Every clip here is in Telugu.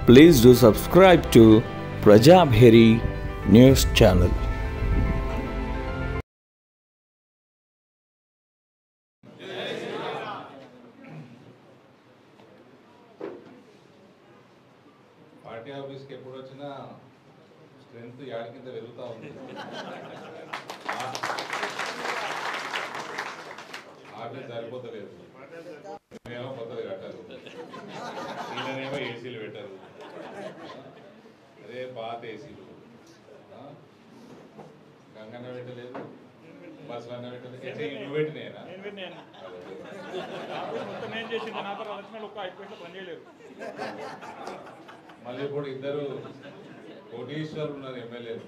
Please do subscribe to Prajabheri News Channel. Party ఆఫీస్కి ఎప్పుడు వచ్చినా స్ట్రెంత్ యాడికింత పెరుగుతూ ఉంది. ఆఫీస్ సరిపోతలేదు. ఏమో కొత్తది కట్టారు, ఈయననేమో ఏసీలు పెట్టారు. అదే పాత ఏసీలు గంగన్న పెట్టలేదు, బస్సులు అన్న పెట్టలేదు. నువ్వు పెట్టినేనా? మళ్ళీ ఇప్పుడు ఇద్దరు కోటీశ్వరులు ఉన్నారు ఎమ్మెల్యేలు.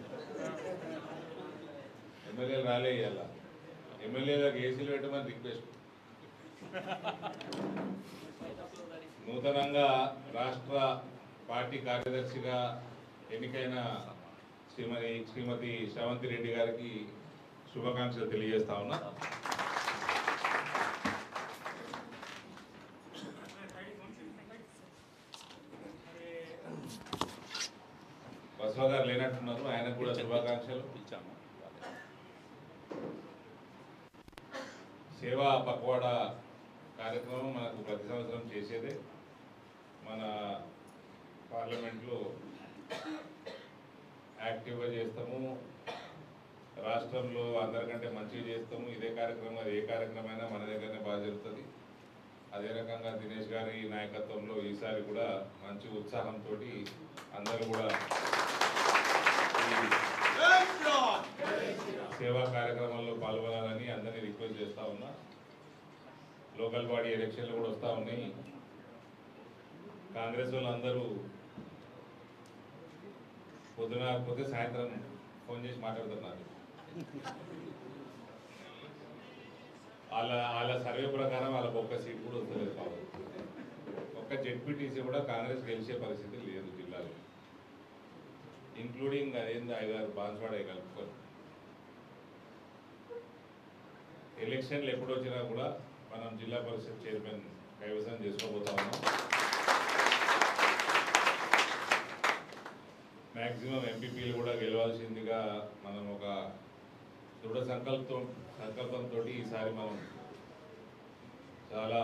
ఎమ్మెల్యేలు రాలే ఇవాళ. ఎమ్మెల్యేలకు ఏసీలు పెట్టమని రిక్వెస్ట్. నూతనంగా రాష్ట్ర పార్టీ కార్యదర్శిగా ఎన్నికైన శ్రీమతి శ్రవంతి రెడ్డి గారికి శుభాకాంక్షలు తెలియజేస్తా ఉన్నా. బసవ గారు లేనట్టున్నారు, ఆయనకు కూడా శుభాకాంక్షలు. సేవా పక్వాడా కార్యక్రమం మనకు ప్రతి సంవత్సరం చేసేదే. మన పార్లమెంట్లో యాక్టివ్గా చేస్తాము, రాష్ట్రంలో అందరికంటే మంచిగా చేస్తాము. ఇదే కార్యక్రమం, అది ఏ కార్యక్రమం అయినా మన దగ్గరనే బాగా జరుగుతుంది. అదే రకంగా దినేష్ గారి నాయకత్వంలో ఈసారి కూడా మంచి ఉత్సాహంతో అందరూ కూడా సేవా కార్యక్రమాల్లో పాల్గొనాలని అందరినీ రిక్వెస్ట్ చేస్తూ ఉన్నా. లోకల్ బాడీ ఎలక్షన్లు కూడా వస్తూ ఉన్నాయి. కాంగ్రెస్ వాళ్ళు అందరూ పొద్దున కాకపోతే సాయంత్రం ఫోన్ చేసి మాట్లాడుతున్నారు. వాళ్ళ సర్వే ప్రకారం వాళ్ళకు ఒక్క సీట్ కూడా వస్తలేదు. కాదు, ఒక్క జెడ్పీటీసీ కూడా కాంగ్రెస్ గెలిచే పరిస్థితి లేదు జిల్లాలో, ఇంక్లూడింగ్ అదేంది 5-6 బాన్స్వాడ కలుపుకొని. ఎలక్షన్లు ఎప్పుడు వచ్చినా కూడా మనం జిల్లా పరిషత్ చైర్మన్ కైవసం చేసుకోబోతా ఉన్నాం. మ్యాక్సిమం ఎంపీపీలు కూడా గెలవాల్సిందిగా మనం ఒక దృఢ సంకల్పంతో ఈసారి మనం చాలా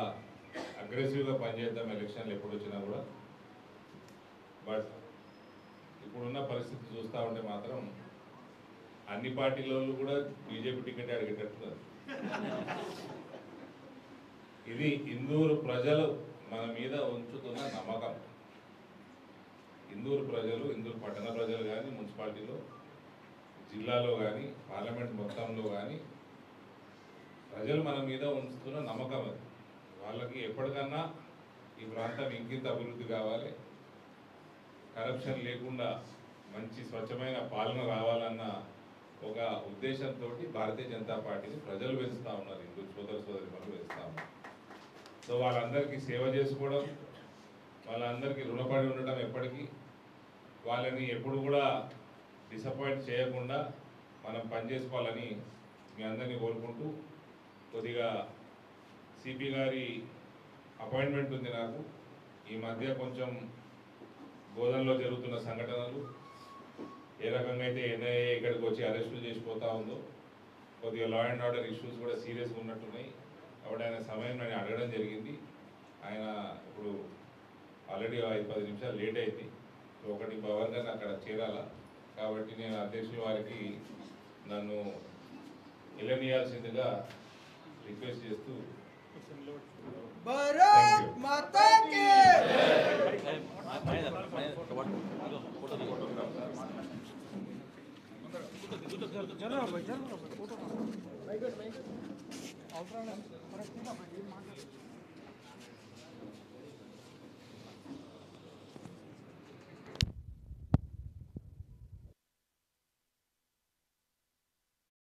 అగ్రెసివ్గా పనిచేద్దాం ఎలక్షన్లు ఎప్పుడు వచ్చినా కూడా. బట్ ఇప్పుడున్న పరిస్థితి చూస్తూ ఉంటే మాత్రం అన్ని పార్టీల వాళ్ళు కూడా బీజేపీ టికెట్ అడిగేటట్టున్నారు. ఇది ఇందూరు ప్రజలు మన మీద ఉంచుతున్న నమ్మకం. ఇందూరు ప్రజలు, ఇందూరు పట్టణ ప్రజలు కానీ, మున్సిపాలిటీలో, జిల్లాలో కానీ, పార్లమెంట్ మొత్తంలో కానీ ప్రజలు మన మీద ఉంచుతున్న నమ్మకం అది. వాళ్ళకి ఎప్పటికన్నా ఈ ప్రాంతం ఇంకింత అభివృద్ధి కావాలి, కరప్షన్ లేకుండా మంచి స్వచ్ఛమైన పాలన రావాలన్న ఒక ఉద్దేశంతో భారతీయ జనతా పార్టీని ప్రజలు పెంచుతూ ఉన్నారు, హిందూ సోదరి పనులు పెంచుతూ ఉన్నారు. సో వాళ్ళందరికీ సేవ చేసుకోవడం, వాళ్ళందరికీ రుణపడి ఉండటం, ఎప్పటికీ వాళ్ళని ఎప్పుడు కూడా డిసప్పాయింట్ చేయకుండా మనం పనిచేసుకోవాలని మీ అందరినీ కోరుకుంటూ, కొద్దిగా సిపి గారి అపాయింట్మెంట్ ఉంది నాకు. ఈ మధ్య కొంచెం బోధనలో జరుగుతున్న సంఘటనలు, ఏ రకంగా అయితే ఎన్ఐఏ ఇక్కడికి వచ్చి అరెస్టులు చేసిపోతూ ఉందో, కొద్దిగా లా అండ్ ఆర్డర్ ఇష్యూస్ కూడా సీరియస్గా ఉన్నట్టున్నాయి. కాబట్టి ఆయన సమయం నేను అడగడం జరిగింది. ఆయన ఇప్పుడు ఆల్రెడీ 5-10 నిమిషాలు లేట్ అయింది. ఒకటి పవన్ గారిని అక్కడ చేరాలా, కాబట్టి నేను అధ్యక్షుల వారికి నన్ను వెళ్ళనీయాల్సిందిగా రిక్వెస్ట్ చేస్తూ అవసరం